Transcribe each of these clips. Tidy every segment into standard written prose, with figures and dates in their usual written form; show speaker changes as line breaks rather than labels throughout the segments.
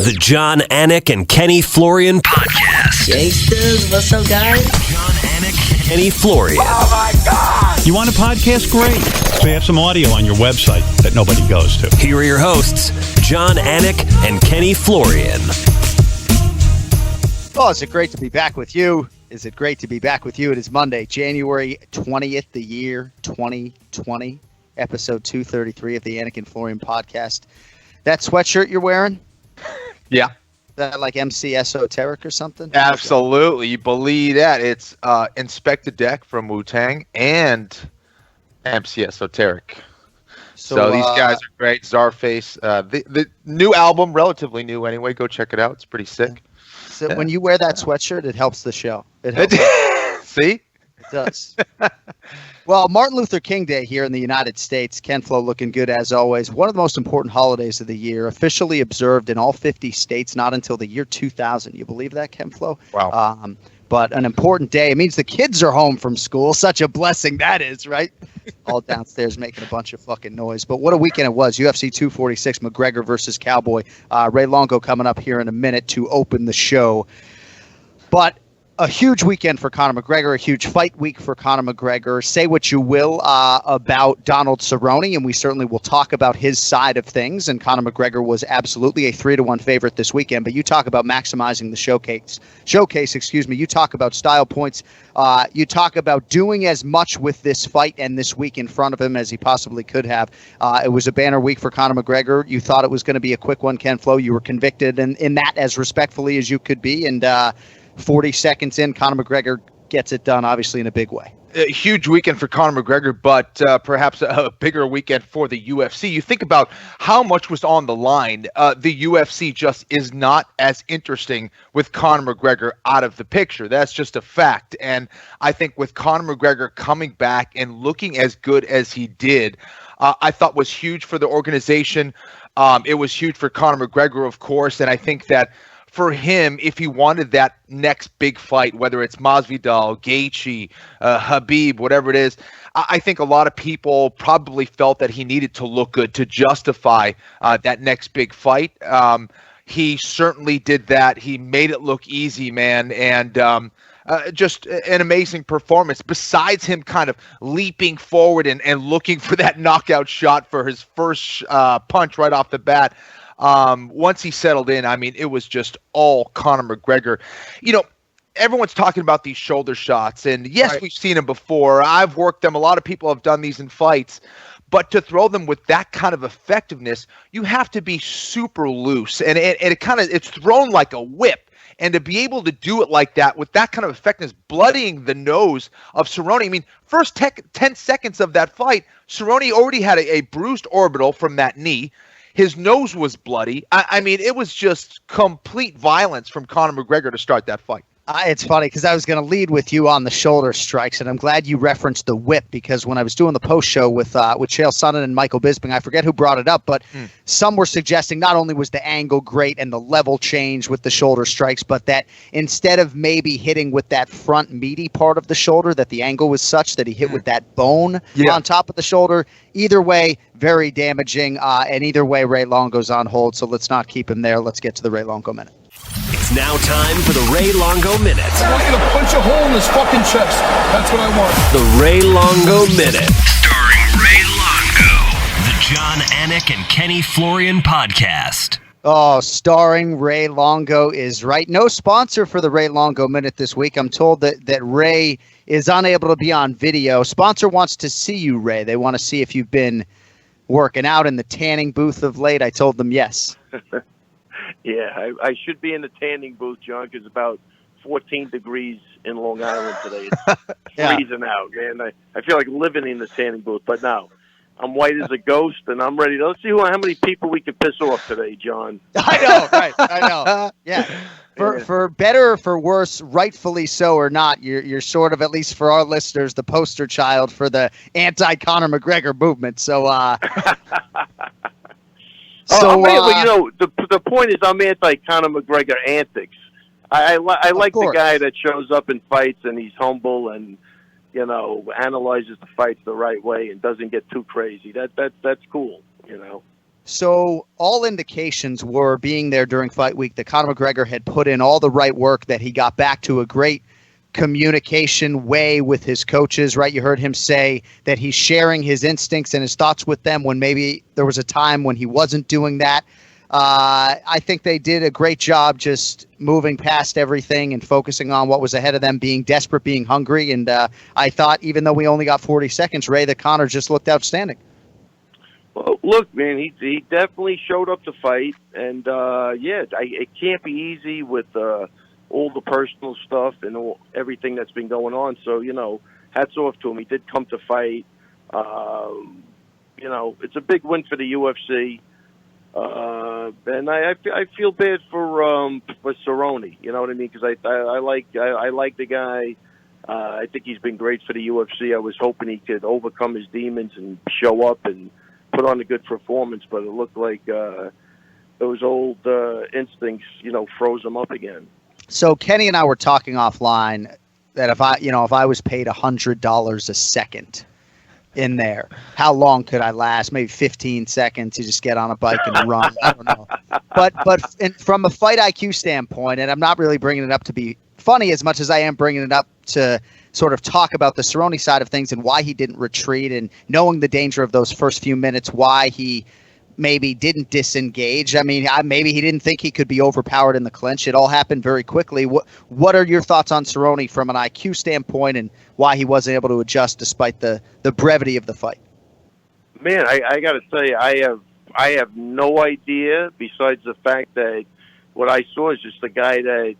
The John, Anik, and Kenny Florian Podcast.
Gangsters, what's up, guys?
John, Anik, Kenny Florian.
Oh, my God!
You want a podcast? Great. So you have some audio on your website that nobody goes to.
Here are your hosts, John, Anik, and Kenny Florian.
Oh, is it great to be back with you? Is it great to be back with you? It is Monday, January 20th, the year 2020, episode 233 of the Anik and Florian Podcast. That sweatshirt you're wearing?
Yeah.
Is that like MC Esoteric or something?
Absolutely. You believe that. It's Inspector Deck from Wu-Tang and MC Esoteric. So these guys are great. Czarface. The new album, relatively new anyway. Go check it out. It's pretty sick.
So when you wear that sweatshirt, it helps the show. It helps.
See?
It does. Well, Martin Luther King Day here in the United States. Ken Flo looking good as always. One of the most important holidays of the year, officially observed in all 50 states, not until the year 2000. You believe that, Ken Flo?
Wow.
But an important day. It means the kids are home from school. Such a blessing that is, right? All downstairs making a bunch of fucking noise. But what a weekend it was. UFC 246, McGregor versus Cowboy. Ray Longo coming up here in a minute to open the show. But a huge weekend for Conor McGregor, a huge fight week for Conor McGregor. Say what you will about Donald Cerrone, and we certainly will talk about his side of things. And Conor McGregor was absolutely a 3-1 favorite this weekend. But you talk about maximizing the showcase. You talk about style points. You talk about doing as much with this fight and this week in front of him as he possibly could have. It was a banner week for Conor McGregor. You thought it was going to be a quick one, Ken Flo. You were convicted in that as respectfully as you could be. And 40 seconds in, Conor McGregor gets it done, obviously, in a big way.
A huge weekend for Conor McGregor, but perhaps a bigger weekend for the UFC. You think about how much was on the line. The UFC just is not as interesting with Conor McGregor out of the picture. That's just a fact. And I think with Conor McGregor coming back and looking as good as he did, I thought was huge for the organization. It was huge for Conor McGregor, of course, and I think that for him, if he wanted that next big fight, whether it's Masvidal, Gaethje, Khabib, whatever it is, I think a lot of people probably felt that he needed to look good to justify that next big fight. He certainly did that. He made it look easy, man, and just an amazing performance. Besides him kind of leaping forward and looking for that knockout shot for his first punch right off the bat, once he settled in, I mean, it was just all Conor McGregor. You know, everyone's talking about these shoulder shots, and yes, We've seen them before. I've worked them. A lot of people have done these in fights. But to throw them with that kind of effectiveness, you have to be super loose, and it's thrown like a whip. And to be able to do it like that with that kind of effectiveness, bloodying the nose of Cerrone. I mean, first 10 seconds of that fight, Cerrone already had a bruised orbital from that knee. His nose was bloody. I mean, it was just complete violence from Conor McGregor to start that fight.
It's funny because I was going to lead with you on the shoulder strikes, and I'm glad you referenced the whip because when I was doing the post show with Chael Sonnen and Michael Bisping, I forget who brought it up, but some were suggesting not only was the angle great and the level change with the shoulder strikes, but that instead of maybe hitting with that front meaty part of the shoulder, that the angle was such that he hit with that bone on top of the shoulder. Either way, very damaging, and either way, Ray Longo's on hold, so let's not keep him there. Let's get to the Ray Longo Minute.
It's now time for the Ray Longo Minute.
I want you to punch a hole in his fucking chest. That's what I want.
The Ray Longo Minute. Starring Ray Longo. The John, Anik, and Kenny Florian Podcast.
Oh, starring Ray Longo is right. No sponsor for the Ray Longo Minute this week. I'm told that Ray is unable to be on video. Sponsor wants to see you, Ray. They want to see if you've been working out in the tanning booth of late. I told them yes.
Yeah, I should be in the tanning booth, John, because it's about 14 degrees in Long Island today. It's freezing out, man. I feel like living in the tanning booth, but no. I'm white as a ghost, and I'm ready. Let's see how many people we can piss off today, John.
I know, right? I know. Yeah. For better or for worse, rightfully so or not, you're sort of, at least for our listeners, the poster child for the anti-Conor McGregor movement. So,
but you know, the point is, I'm anti-Conor McGregor antics. I like the guy that shows up in fights and he's humble and, you know, analyzes the fights the right way and doesn't get too crazy. That's cool, you know.
So all indications were, being there during fight week, that Conor McGregor had put in all the right work, that he got back to a great communication way with his coaches, right? You heard him say that he's sharing his instincts and his thoughts with them when maybe there was a time when he wasn't doing that. I think they did a great job just moving past everything and focusing on what was ahead of them, being desperate, being hungry. And I thought, even though we only got 40 seconds, Ray, that Conor just looked outstanding.
Well, look, man, he definitely showed up to fight. And, it can't be easy with all the personal stuff and everything that's been going on. So, hats off to him. He did come to fight. It's a big win for the UFC. And I feel bad for Cerrone. You know what I mean? Because I like the guy. I think he's been great for the UFC. I was hoping he could overcome his demons and show up and put on a good performance, but it looked like those old instincts, froze him up again.
So Kenny and I were talking offline that if I was paid $100 a second in there, how long could I last? Maybe 15 seconds. You just get on a bike and run. I don't know. But from a fight IQ standpoint, and I'm not really bringing it up to be funny as much as I am bringing it up to sort of talk about the Cerrone side of things and why he didn't retreat, and knowing the danger of those first few minutes, why he maybe didn't disengage. I mean, maybe he didn't think he could be overpowered in the clinch. It all happened very quickly. What are your thoughts on Cerrone from an IQ standpoint, and why he wasn't able to adjust despite the brevity of the fight?
Man, I got to tell you, I have no idea, besides the fact that what I saw is just a guy that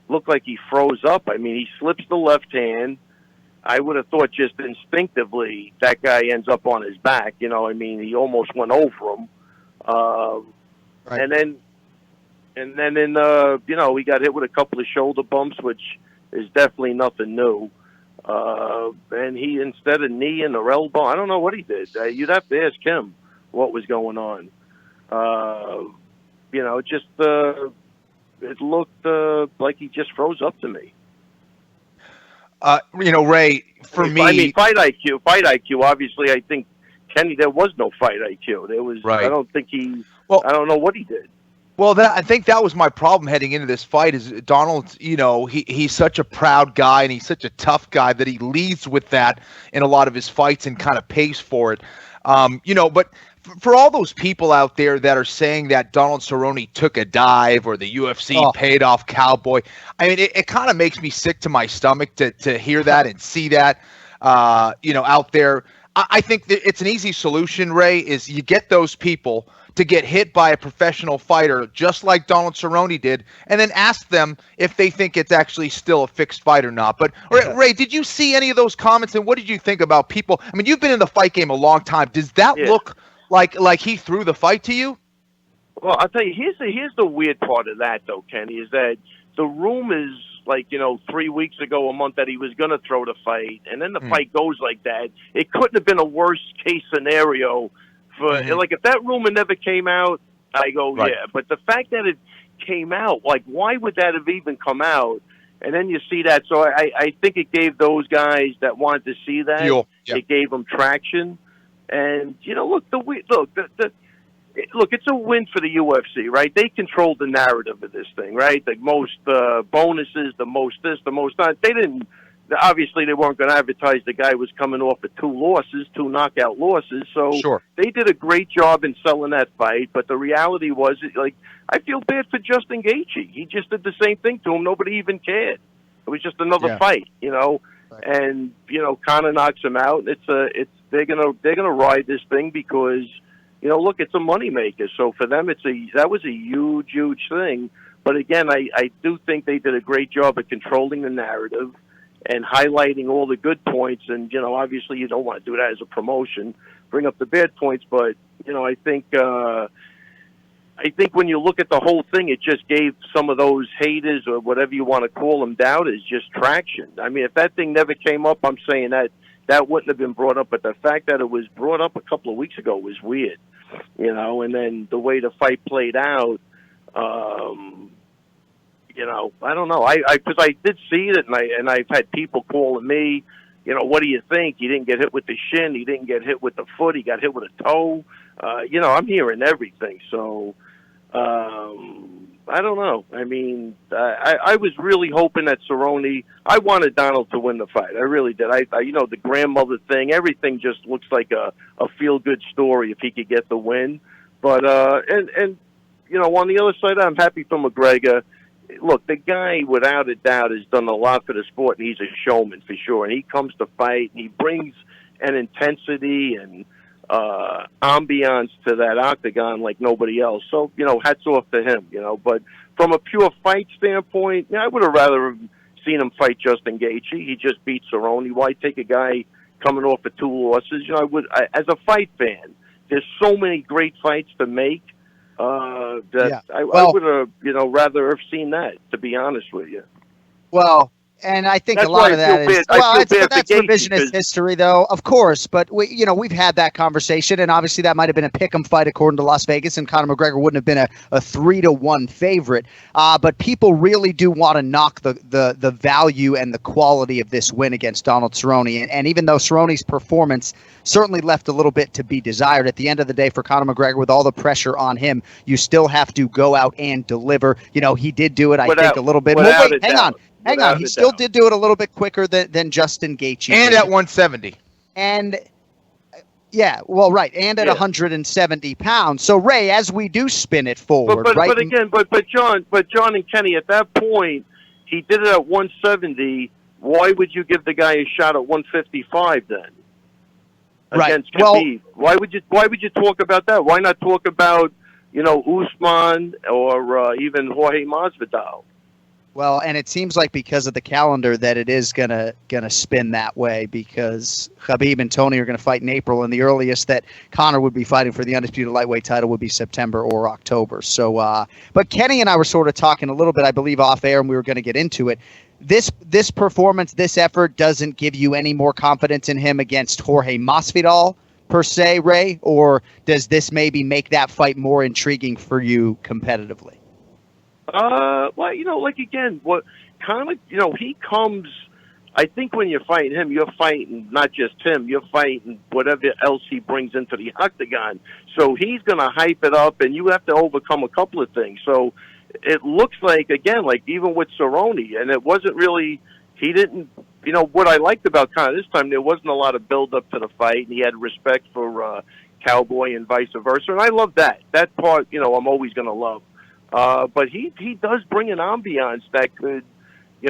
looked like he froze up. I mean, he slips the left hand. I would have thought just instinctively that guy ends up on his back. He almost went over him.
Right.
And then he got hit with a couple of shoulder bumps, which is definitely nothing new. And he, instead of kneeing or elbow, I don't know what he did. You'd have to ask him what was going on. It looked like he just froze up to me.
Ray, for me...
I mean, fight IQ, obviously, I think, Kenny, there was no fight IQ. There was, right. I don't think I don't know what he did.
Well, I think that was my problem heading into this fight is Donald, he's such a proud guy and he's such a tough guy that he leads with that in a lot of his fights and kind of pays for it. But for all those people out there that are saying that Donald Cerrone took a dive or the UFC paid off Cowboy, I mean, it kind of makes me sick to my stomach to hear that and see that, out there. I think that it's an easy solution, Ray, is you get those people to get hit by a professional fighter, just like Donald Cerrone did, and then ask them if they think it's actually still a fixed fight or not. But, Ray, did you see any of those comments, and what did you think about people? I mean, you've been in the fight game a long time. Does that look like he threw the fight to you?
Well, I'll tell you, here's the weird part of that, though, Kenny, is that the rumors, 3 weeks ago, a month, that he was going to throw the fight, and then the fight goes like that. It couldn't have been a worst-case scenario for, if that rumor never came out, I go, right. Yeah. But the fact that it came out, why would that have even come out? And then you see that. So I think it gave those guys that wanted to see that, it gave them traction. And, look, it's a win for the UFC, right? They controlled the narrative of this thing, right? The most bonuses, the most this, the most that. They didn't. Obviously, they weren't going to advertise the guy was coming off of 2 knockout losses. So They did a great job in selling that fight. But the reality was, I feel bad for Justin Gaethje. He just did the same thing to him. Nobody even cared. It was just another fight, Right. And Conor knocks him out. They're gonna ride this thing because. Look, it's a moneymaker. So for them, that was a huge, huge thing. But again, I do think they did a great job of controlling the narrative and highlighting all the good points. And, obviously you don't want to do that as a promotion, bring up the bad points. But, I think when you look at the whole thing, it just gave some of those haters or whatever you want to call them, doubters, just traction. I mean, if that thing never came up, I'm saying that wouldn't have been brought up. But the fact that it was brought up a couple of weeks ago was weird. And then the way the fight played out, I don't know. Because I did see it, and I've had people calling me, what do you think? He didn't get hit with the shin. He didn't get hit with the foot. He got hit with a toe. I'm hearing everything. So I don't know. I mean, I was really hoping that Cerrone. I wanted Donald to win the fight. I really did. I the grandmother thing. Everything just looks like a feel good story if he could get the win. But on the other side, I'm happy for McGregor. Look, the guy, without a doubt, has done a lot for the sport, and he's a showman for sure. And he comes to fight, and he brings an intensity and ambiance to that octagon like nobody else. So, hats off to him, But from a pure fight standpoint, I would have rather seen him fight Justin Gaethje. He just beat Cerrone. Why take a guy coming off of 2 losses? As a fight fan, there's so many great fights to make. I would have, rather have seen that, to be honest with you.
Well, and I think a lot of that is that's revisionist history, though, of course. But we've had that conversation, and obviously that might have been a pick'em fight according to Las Vegas, and Conor McGregor wouldn't have been a 3-1 favorite. But people really do want to knock the value and the quality of this win against Donald Cerrone. And even though Cerrone's performance certainly left a little bit to be desired, at the end of the day for Conor McGregor, with all the pressure on him, you still have to go out and deliver. He did do it, I think, a little bit. Well, wait, hang on. He still did do it a little bit quicker than Justin Gaethje.
And at 170.
And, yeah, well, right. And at 170 pounds. So, Ray, as we do spin it forward, right?
But again, but John and Kenny, at that point, he did it at 170. Why would you give the guy a shot at 155 then? Against Khabib? Why would you talk about that? Why not talk about, Usman or even Jorge Masvidal?
Well, and it seems like because of the calendar that it is gonna spin that way, because Khabib and Tony are going to fight in April, and the earliest that Conor would be fighting for the undisputed lightweight title would be September or October. So, but Kenny and I were sort of talking a little bit, I believe, off air, and we were going to get into it. This performance, this effort doesn't give you any more confidence in him against Jorge Masvidal per se, Ray, or does this maybe make that fight more intriguing for you competitively? He comes, I think when you're fighting him, you're fighting not just him, you're fighting whatever else he brings into the octagon. So he's going to hype it up, and you have to overcome a couple of things. So it looks like, again, like even with Cerrone, and it wasn't really, he didn't, what I liked about Conor this time, there wasn't a lot of build-up to the fight, and he had respect for Cowboy and vice versa, and I love that. That part, I'm always going to love. But he does bring an ambiance that could,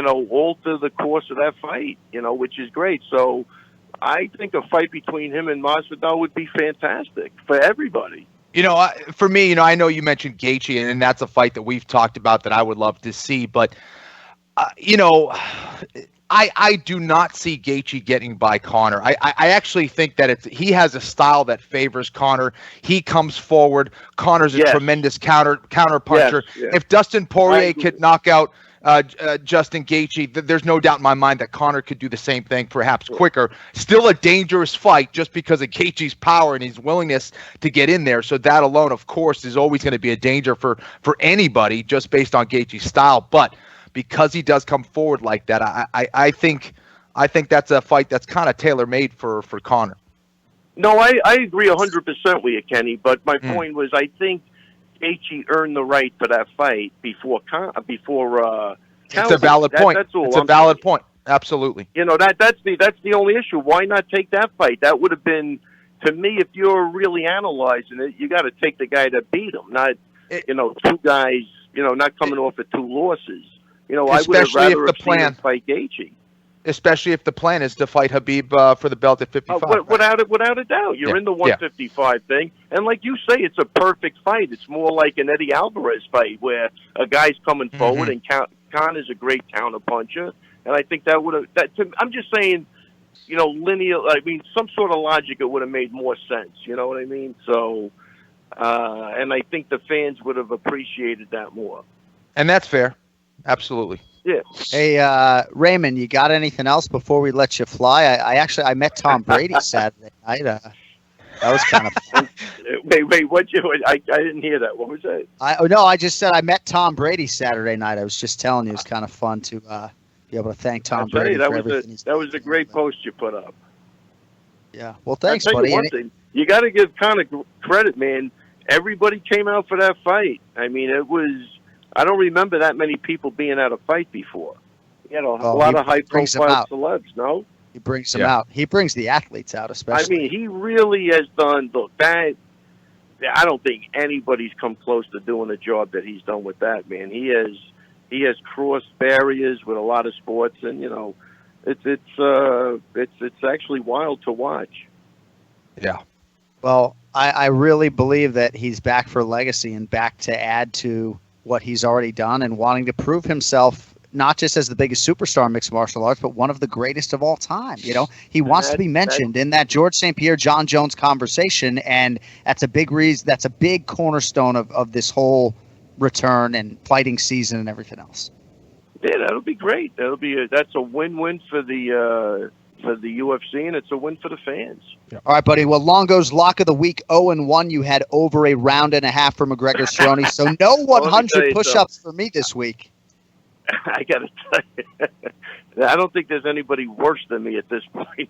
alter the course of that fight, which is great. So I think a fight between him and Masvidal would be fantastic for everybody.
For me, I know you mentioned Gaethje, and that's a fight that we've talked about that I would love to see. But, I do not see Gaethje getting by Conor. I actually think that he has a style that favors Conor. He comes forward. Conor's a tremendous counter puncher. Yes. If Dustin Poirier could knock out Justin Gaethje, there's no doubt in my mind that Conor could do the same thing, perhaps quicker. Still a dangerous fight just because of Gaethje's power and his willingness to get in there. So that alone, of course, is always going to be a danger for anybody just based on Gaethje's style. But because he does come forward like that, I think that's a fight that's kind of tailor-made for Conor.
No, I agree 100% with you, Kenny. But my point was, I think Gaethje earned the right for that fight before
It's a valid point. That's all. It's a valid point. Absolutely.
That's the only issue. Why not take that fight? That would have been, to me, if you're really analyzing it, you got to take the guy that beat him, not two guys, not coming off of 2 losses. I would have rather seen him fight Gaethje.
Especially if the plan is to fight Khabib for the belt at 55.
Without a doubt. You're in the 155 thing. And like you say, it's a perfect fight. It's more like an Eddie Alvarez fight where a guy's coming forward and Conor's a great counterpuncher. And I think that would have... I'm just saying, linear... I mean, some sort of logic, it would have made more sense. You know what I mean? So... and I think the fans would have appreciated that more.
And that's fair. Absolutely.
Yeah.
Hey, Raymond, you got anything else before we let you fly? I met Tom Brady Saturday night. That was kind of fun.
Wait, I didn't hear that. What was that?
I just said I met Tom Brady Saturday night. I was just telling you it was kind of fun to be able to thank Tom Brady for everything he's done.
That was a great post you put up.
Yeah. Well, thanks, buddy.
you got to give Conor credit, man. Everybody came out for that fight. I mean, it was. I don't remember that many people being at a fight before. He had a lot of high-profile celebs. No,
he brings them out. He brings the athletes out, especially.
I mean, he really has done. Look, that I don't think anybody's come close to doing the job that he's done with that, man. He has crossed barriers with a lot of sports, and you know, it's actually wild to watch.
Yeah.
Well, I really believe that he's back for legacy and back to add to what he's already done and wanting to prove himself not just as the biggest superstar in mixed martial arts, but one of the greatest of all time. You know, he wants to be mentioned in that George St. Pierre, John Jones conversation, and that's a big reason. That's a big cornerstone of this whole return and fighting season and everything else.
Yeah, that'll be great. That's a win-win for the UFC, and it's a win for the fans.
Yeah. All right, buddy. Well, Longo's lock of the week, 0-1. You had over a round and a half for McGregor Cerrone, so no 100 push-ups for me this week.
I got to tell you, I don't think there's anybody worse than me at this point.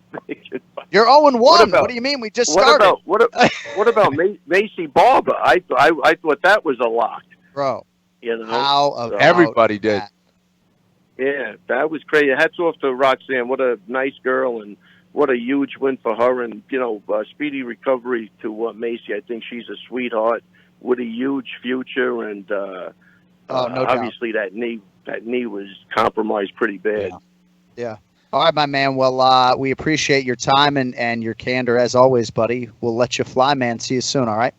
You're 0-1. What do you mean? We just started.
What about Macy Barber? I thought that was a lock.
Bro,
you know,
everybody did.
Yeah, that was crazy. Hats off to Roxanne. What a nice girl, and what a huge win for her. And, you know, speedy recovery to Macy. I think she's a sweetheart with a huge future. And obviously that knee was compromised pretty bad.
Yeah. All right, my man. Well, we appreciate your time and your candor as always, buddy. We'll let you fly, man. See you soon, all right?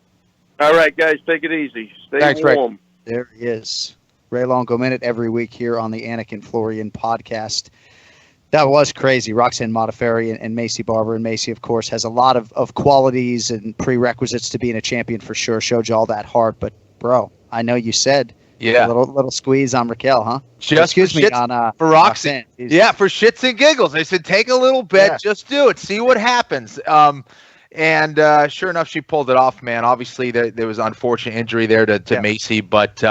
All right, guys. Take it easy. Stay warm.
Ray.
There he is. Ray Longo Minute every week here on the Anik and Florian podcast. That was crazy. Roxanne Modafferi and Macy Barber. And Macy, of course, has a lot of qualities and prerequisites to being a champion for sure. Showed you all that heart. But, bro, I know you said a little squeeze on Raquel, huh?
Excuse me, for Roxanne. Yeah, for shits and giggles. I said, take a little bet. Just do it. See what happens. And sure enough, she pulled it off, man. Obviously, there was an unfortunate injury there to Macy, but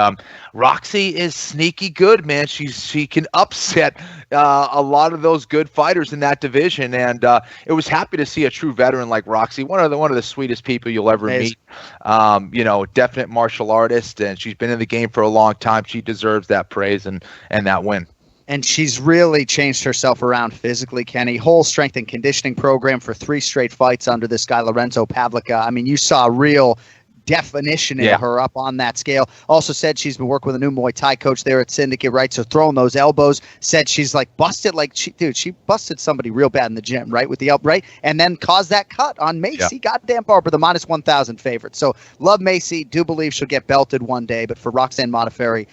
Roxy is sneaky good, man. She can upset a lot of those good fighters in that division, and it was happy to see a true veteran like Roxy, one of the sweetest people you'll ever meet. You know, definite martial artist, and she's been in the game for a long time. She deserves that praise and that win.
And she's really changed herself around physically, Kenny. Whole strength and conditioning program for 3 straight fights under this guy, Lorenzo Pavlica. I mean, you saw a real definition in her up on that scale. Also said she's been working with a new Muay Thai coach there at Syndicate, right? So throwing those elbows. Said she's like busted, she busted somebody real bad in the gym, right? With the upright, and then caused that cut on Macy. Yeah. Goddamn Barber, the minus 1,000 favorite. So love Macy. Do believe she'll get belted one day. But for Roxanne Modafferi,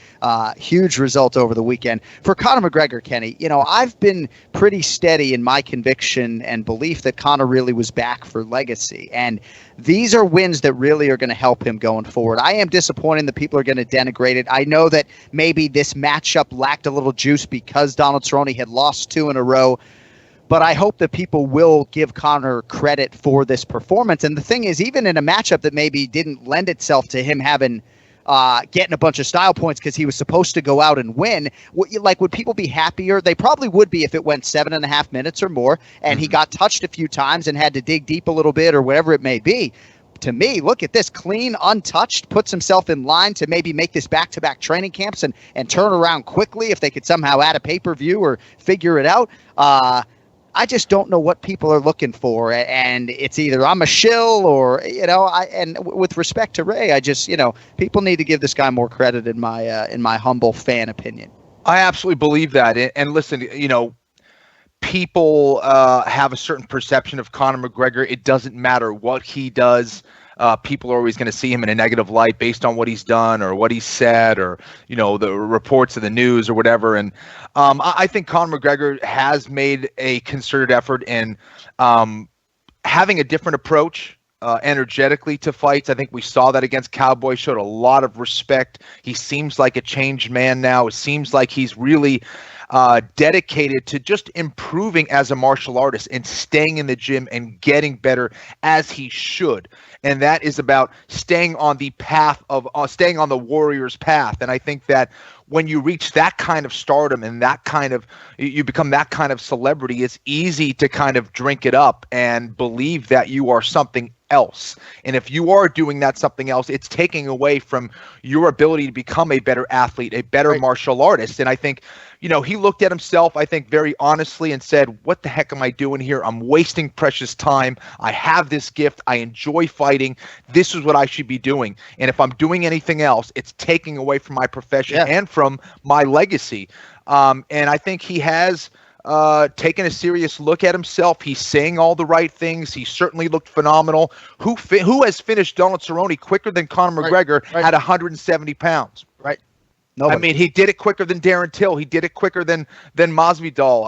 huge result over the weekend. For Conor McGregor, Kenny, you know, I've been pretty steady in my conviction and belief that Conor really was back for legacy. And these are wins that really are going to help him going forward. I am disappointed that people are going to denigrate it. I know that maybe this matchup lacked a little juice because Donald Cerrone had lost 2 in a row, but I hope that people will give Conor credit for this performance. And the thing is, even in a matchup that maybe didn't lend itself to him having getting a bunch of style points because he was supposed to go out and win. Would people be happier? They probably would be if it went 7.5 minutes or more and he got touched a few times and had to dig deep a little bit or whatever it may be. To me, look at this, clean, untouched, puts himself in line to maybe make this back-to-back training camps and turn around quickly if they could somehow add a pay-per-view or figure it out. I just don't know what people are looking for, and it's either I'm a shill or, you know, and with respect to Ray, I just, you know, people need to give this guy more credit in my humble fan opinion.
I absolutely believe that. And listen, you know, people have a certain perception of Conor McGregor. It doesn't matter what he does. People are always going to see him in a negative light based on what he's done or what he's said or, you know, the reports of the news or whatever. And I think Conor McGregor has made a concerted effort in having a different approach energetically to fights. I think we saw that against Cowboy, showed a lot of respect. He seems like a changed man now. It seems like he's really dedicated to just improving as a martial artist and staying in the gym and getting better as he should. And that is about staying on the path of staying on the warrior's path. And I think that when you reach that kind of stardom and you become that kind of celebrity, it's easy to kind of drink it up and believe that you are something else. And if you are doing that something else, it's taking away from your ability to become a better athlete, a better martial artist. And I think, he looked at himself, I think, very honestly and said, what the heck am I doing here? I'm wasting precious time. I have this gift. I enjoy fighting. This is what I should be doing. And if I'm doing anything else, it's taking away from my profession and from my legacy. And I think he has taken a serious look at himself. He's saying all the right things. He certainly looked phenomenal. Who has finished Donald Cerrone quicker than Conor McGregor at 170 pounds?
Right. Nobody.
I mean, he did it quicker than Darren Till. He did it quicker than Masvidal.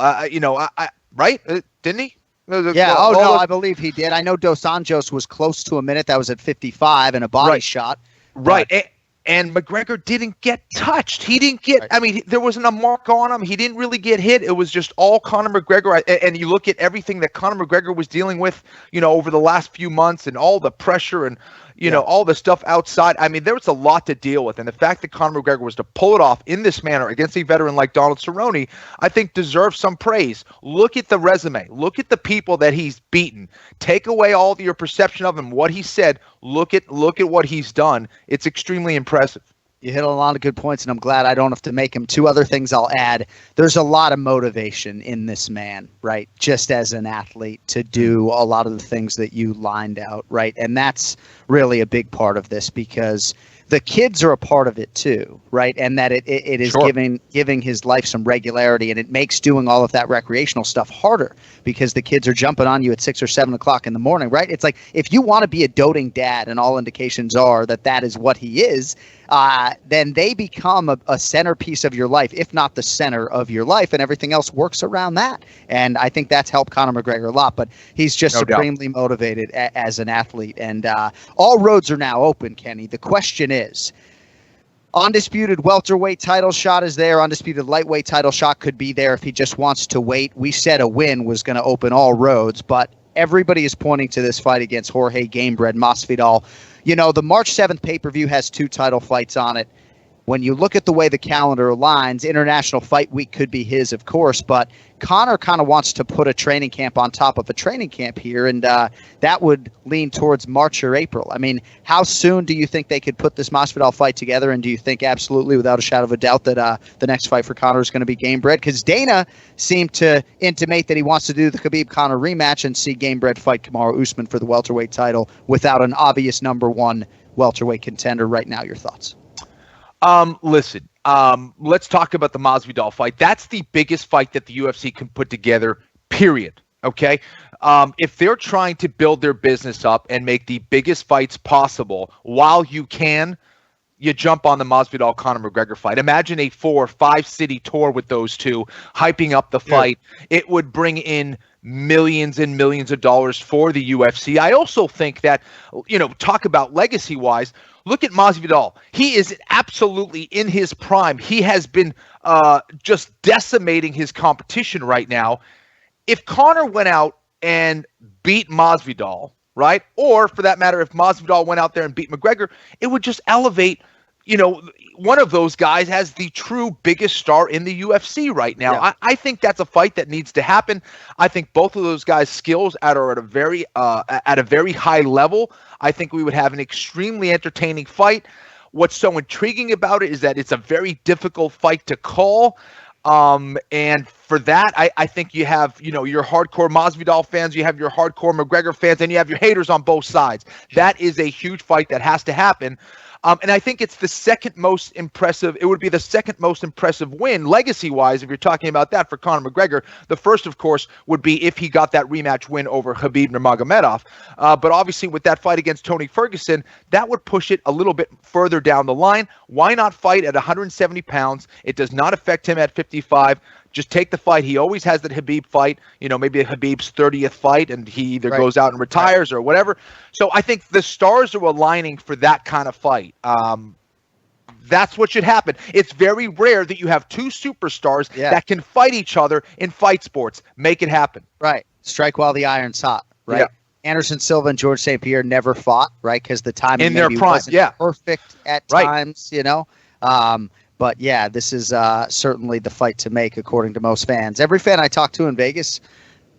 Right? Didn't he?
Yeah. I believe he did. I know Dos Anjos was close to a minute. That was at 55 and a body shot.
Right. And McGregor didn't get touched. He didn't get – I mean, there wasn't a mark on him. He didn't really get hit. It was just all Conor McGregor. And you look at everything that Conor McGregor was dealing with, over the last few months and all the pressure and, all the stuff outside. I mean, there was a lot to deal with. And the fact that Conor McGregor was to pull it off in this manner against a veteran like Donald Cerrone, I think deserves some praise. Look at the resume. Look at the people that he's beaten. Take away all of your perception of him, what he said. Look at what he's done. It's extremely impressive.
You hit on a lot of good points, and I'm glad I don't have to make him. Two other things I'll add. There's a lot of motivation in this man, right? Just as an athlete to do a lot of the things that you lined out, right? And that's really a big part of this because the kids are a part of it too, right? And that it is giving his life some regularity, and it makes doing all of that recreational stuff harder because the kids are jumping on you at 6 or 7 o'clock in the morning, right? It's like if you want to be a doting dad, and all indications are that is what he is, then they become a centerpiece of your life, if not the center of your life, and everything else works around that. And I think that's helped Conor McGregor a lot, but he's just supremely motivated as an athlete. And all roads are now open, Kenny. The question is, undisputed welterweight title shot is there. Undisputed lightweight title shot could be there if he just wants to wait. We said a win was going to open all roads, but everybody is pointing to this fight against Jorge Gamebred Masvidal. The March 7th pay-per-view has 2 title fights on it. When you look at the way the calendar aligns, International Fight Week could be his, of course, but Conor kind of wants to put a training camp on top of a training camp here, and that would lean towards March or April. I mean, how soon do you think they could put this Masvidal fight together, and do you think absolutely, without a shadow of a doubt, that the next fight for Conor is going to be Gamebred? Because Dana seemed to intimate that he wants to do the Khabib-Conor rematch and see Gamebred fight Kamaru Usman for the welterweight title without an obvious number 1 welterweight contender right now. Your thoughts?
Listen, let's talk about the Masvidal fight. That's the biggest fight that the UFC can put together, period. Okay? If they're trying to build their business up and make the biggest fights possible while you jump on the Masvidal-Conor McGregor fight. Imagine a 4 or 5 city tour with those two, hyping up the fight. Yeah. It would bring in millions and millions of dollars for the UFC. I also think that, talk about legacy-wise, look at Masvidal. He is absolutely in his prime. He has been just decimating his competition right now. If Conor went out and beat Masvidal, right? Or for that matter, if Masvidal went out there and beat McGregor, it would just elevate, one of those guys as the true biggest star in the UFC right now. Yeah. I think that's a fight that needs to happen. I think both of those guys' skills are at a very high level. I think we would have an extremely entertaining fight. What's so intriguing about it is that it's a very difficult fight to call. And for that, I think you have, your hardcore Masvidal fans, you have your hardcore McGregor fans, and you have your haters on both sides. That is a huge fight that has to happen. And I think it's the second most impressive. It would be the second most impressive win, legacy-wise, if you're talking about that for Conor McGregor. The first, of course, would be if he got that rematch win over Khabib Nurmagomedov. But obviously, with that fight against Tony Ferguson, that would push it a little bit further down the line. Why not fight at 170 pounds? It does not affect him at 55. Just take the fight. He always has that Khabib fight, maybe Khabib's 30th fight, and he either goes out and retires or whatever. So I think the stars are aligning for that kind of fight. That's what should happen. It's very rare that you have two superstars that can fight each other in fight sports. Make it happen.
Right. Strike while the iron's hot, right?
Yeah.
Anderson Silva and George St. Pierre never fought, right? Because the timing
in their prime,
wasn't perfect at times, you know. But yeah, this is certainly the fight to make, according to most fans. Every fan I talked to in Vegas,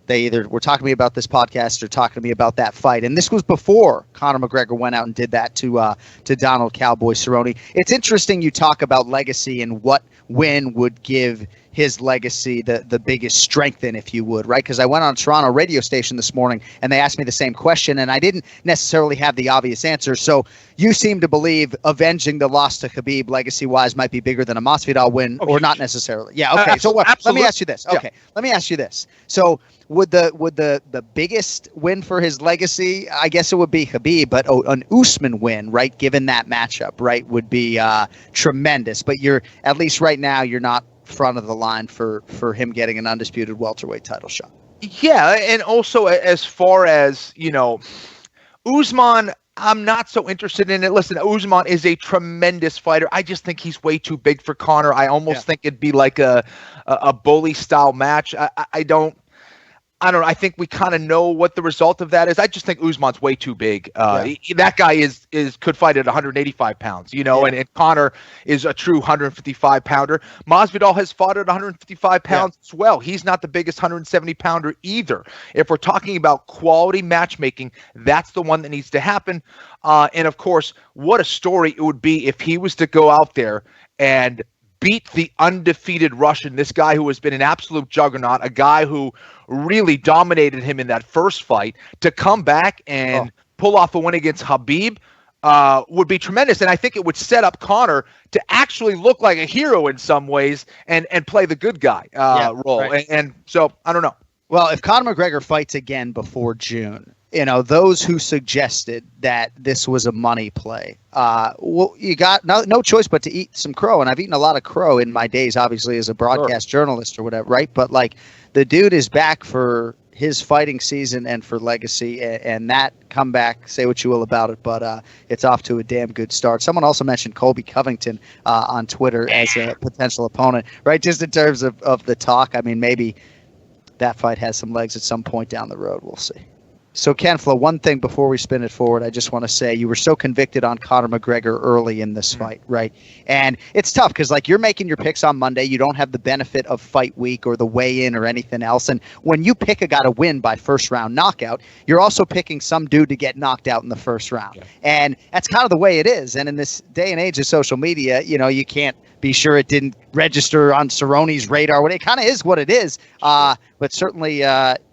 they either were talking to me about this podcast or talking to me about that fight. And this was before Conor McGregor went out and did that to Donald Cowboy Cerrone. It's interesting you talk about legacy and what win would give his legacy the biggest strength in, if you would, right? Because I went on a Toronto radio station this morning and they asked me the same question, and I didn't necessarily have the obvious answer. So you seem to believe avenging the loss to Khabib legacy-wise might be bigger than a Masvidal win, or not necessarily? Yeah, okay. So let me ask you this. Okay, let me ask you this. So would the biggest win for his legacy, I guess it would be Khabib, but an Usman win, right, given that matchup, right, would be tremendous. But you're, at least right now, you're not front of the line for him getting an undisputed welterweight title shot.
Yeah, and also as far as, you know, Usman, I'm not so interested in it. Listen, Usman is a tremendous fighter. I just think he's way too big for Conor. I almost think it'd be like a bully style match. I don't know. I think we kind of know what the result of that is. I just think Usman's way too big. That guy is could fight at 185 pounds, you know, and Conor is a true 155 pounder. Masvidal has fought at 155 pounds as well. He's not the biggest 170 pounder either. If we're talking about quality matchmaking, that's the one that needs to happen. And of course, what a story it would be if he was to go out there and beat the undefeated Russian, this guy who has been an absolute juggernaut, a guy who really dominated him in that first fight, to come back and pull off a win against Khabib would be tremendous. And I think it would set up Conor to actually look like a hero in some ways and play the good guy role. Right. And so, I don't know.
Well, if Conor McGregor fights again before June, you know, those who suggested that this was a money play, well, you got no choice but to eat some crow. And I've eaten a lot of crow in my days, obviously, as a broadcast journalist or whatever, right? But, like, the dude is back for his fighting season and for legacy, and that comeback, say what you will about it, but it's off to a damn good start. Someone also mentioned Coby Covington on Twitter as a potential opponent, right? Just in terms of the talk. I mean, maybe that fight has some legs at some point down the road. We'll see. So, Ken Flo, one thing before we spin it forward, I just want to say you were so convicted on Conor McGregor early in this fight, right? And it's tough because, like, you're making your picks on Monday. You don't have the benefit of fight week or the weigh-in or anything else. And when you pick a guy to win by first-round knockout, you're also picking some dude to get knocked out in the first round. Yeah. And that's kind of the way it is. And in this day and age of social media, you know, you can't be sure it didn't register on Cerrone's radar. It kind of is what it is. But certainly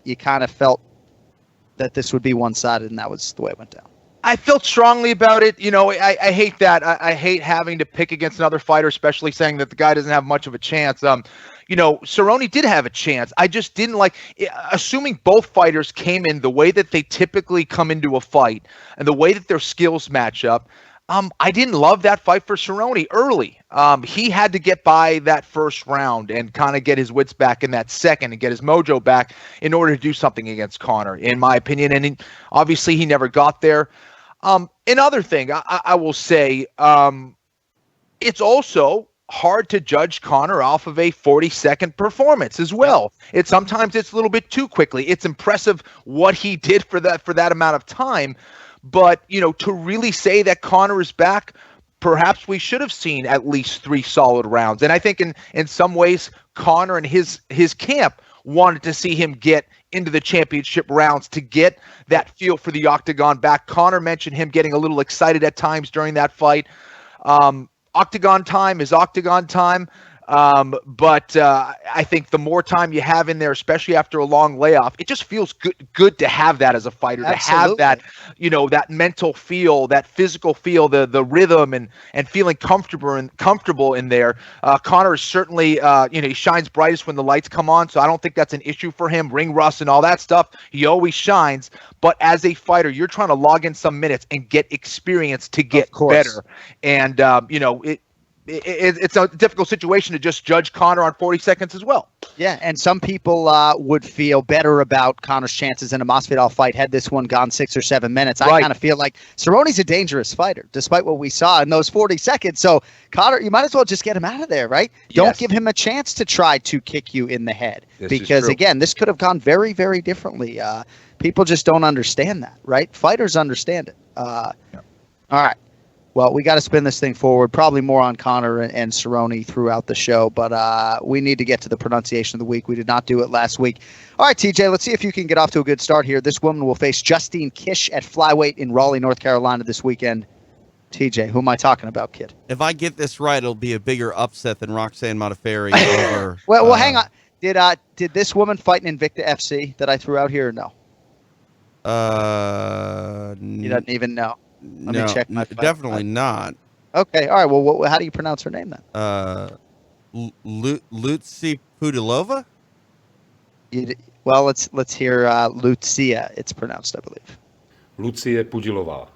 you kind of felt that this would be one-sided, and that was the way it went down.
I felt strongly about it. You know, I hate that. I hate having to pick against another fighter, especially saying that the guy doesn't have much of a chance. You know, Cerrone did have a chance. I just didn't like, assuming both fighters came in the way that they typically come into a fight and the way that their skills match up. I didn't love that fight for Cerrone early. He had to get by that first round and kind of get his wits back in that second and get his mojo back in order to do something against Conor, in my opinion. And obviously he never got there. Another thing I will say, it's also hard to judge Conor off of a 40-second performance as well. Sometimes it's a little bit too quickly. It's impressive what he did for that amount of time. But, you know, to really say that Conor is back, perhaps we should have seen at least 3 solid rounds. And I think in some ways, Conor and his camp wanted to see him get into the championship rounds to get that feel for the octagon back. Conor mentioned him getting a little excited at times during that fight. Octagon time is octagon time. But I think the more time you have in there, especially after a long layoff, it just feels good to have that as a fighter, Absolutely. To have that, you know, that mental feel, that physical feel, the rhythm and feeling comfortable in there. Conor is certainly, you know, he shines brightest when the lights come on. So I don't think that's an issue for him. Ring rust and all that stuff. He always shines. But as a fighter, you're trying to log in some minutes and get experience to get better. And, you know, it's a difficult situation to just judge Conor on 40 seconds as well.
Yeah, and some people would feel better about Conor's chances in a Masvidal fight had this one gone 6 or 7 minutes. I kind of feel like Cerrone's a dangerous fighter, despite what we saw in those 40 seconds. So, Conor, you might as well just get him out of there, right? Yes. Don't give him a chance to try to kick you in the head. Because, again, this could have gone very, very differently. People just don't understand that, right? Fighters understand it. All right. Well, we got to spin this thing forward. Probably more on Conor and Cerrone throughout the show, but we need to get to the pronunciation of the week. We did not do it last week. All right, TJ, let's see if you can get off to a good start here. This woman will face Justine Kish at flyweight in Raleigh, North Carolina this weekend. TJ, who am I talking about, kid?
If I get this right, it'll be a bigger upset than Roxanne Modafferi over.
well, hang on. Did this woman fight in Invicta FC that I threw out here or no? He doesn't even know. Let me check my fight.
Definitely not.
Okay, all right. Well, how do you pronounce her name then?
Lucy Pudilova?
Well, let's hear Lucia. It's pronounced, I believe.
Lucie Pudilová.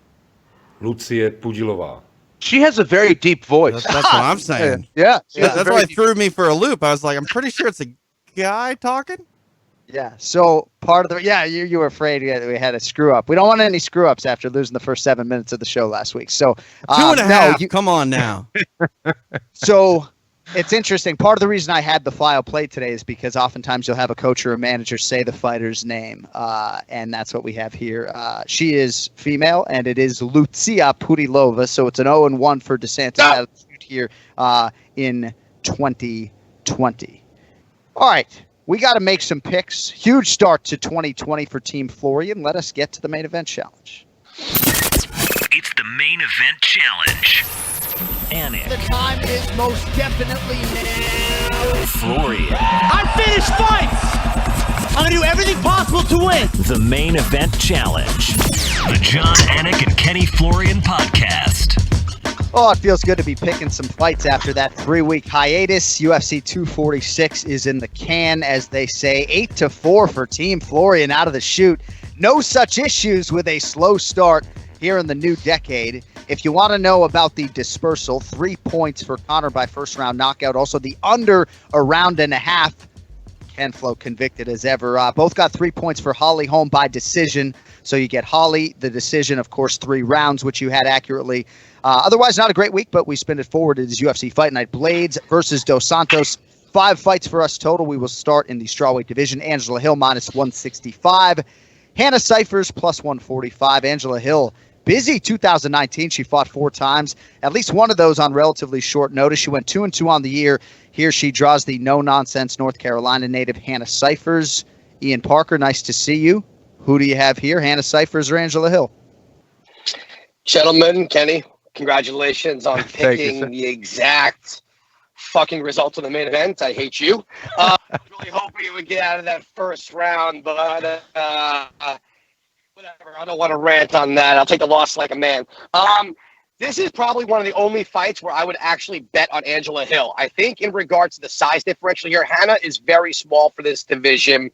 Lucie Pudilová.
She has a very deep voice.
That's what I'm saying.
Yeah.
That's why it threw me for a loop. I was like, I'm pretty sure it's a guy talking.
Yeah. So part of you were afraid we had a screw up. We don't want any screw ups after losing the first 7 minutes of the show last week. So
2.5. Come on now.
So it's interesting. Part of the reason I had the file played today is because oftentimes you'll have a coach or a manager say the fighter's name, and that's what we have here. She is female, and it is Lucia Pudilova. So it's an 0-1 for DeSantis here in 2020. All right. We got to make some picks. Huge start to 2020 for Team Florian. Let us get to the main event challenge.
It's the main event challenge. Anik.
The time is most definitely now.
Florian.
Unfinished fights! I'm going to do everything possible to win.
The main event challenge. The John Anik and Kenny Florian Podcast.
Oh, it feels good to be picking some fights after that 3-week hiatus. UFC 246 is in the can, as they say. 8-4 for Team Florian out of the chute. No such issues with a slow start here in the new decade. If you want to know about the dispersal, 3 points for Conor by first-round knockout. Also, the under a round and a half. Ken Flo convicted as ever. Both got 3 points for Holly Holm by decision. So you get Holly, the decision, of course, 3 rounds, which you had accurately. Otherwise, not a great week, but we spin it forward. It is UFC Fight Night. Blaydes versus Dos Santos. 5 fights for us total. We will start in the strawweight division. Angela Hill minus 165. Hannah Cyphers plus 145. Angela Hill, busy 2019. She fought 4 times. At least one of those on relatively short notice. She went 2-2 on the year. Here she draws the no-nonsense North Carolina native Hannah Cyphers. Ian Parker, nice to see you. Who do you have here, Hannah Cyphers or Angela Hill?
Gentlemen, Kenny, congratulations on picking the exact fucking results of the main event. I hate you. I was really hoping you would get out of that first round, but whatever. I don't want to rant on that. I'll take the loss like a man. This is probably one of the only fights where I would actually bet on Angela Hill. I think in regards to the size differential here, Hannah is very small for this division.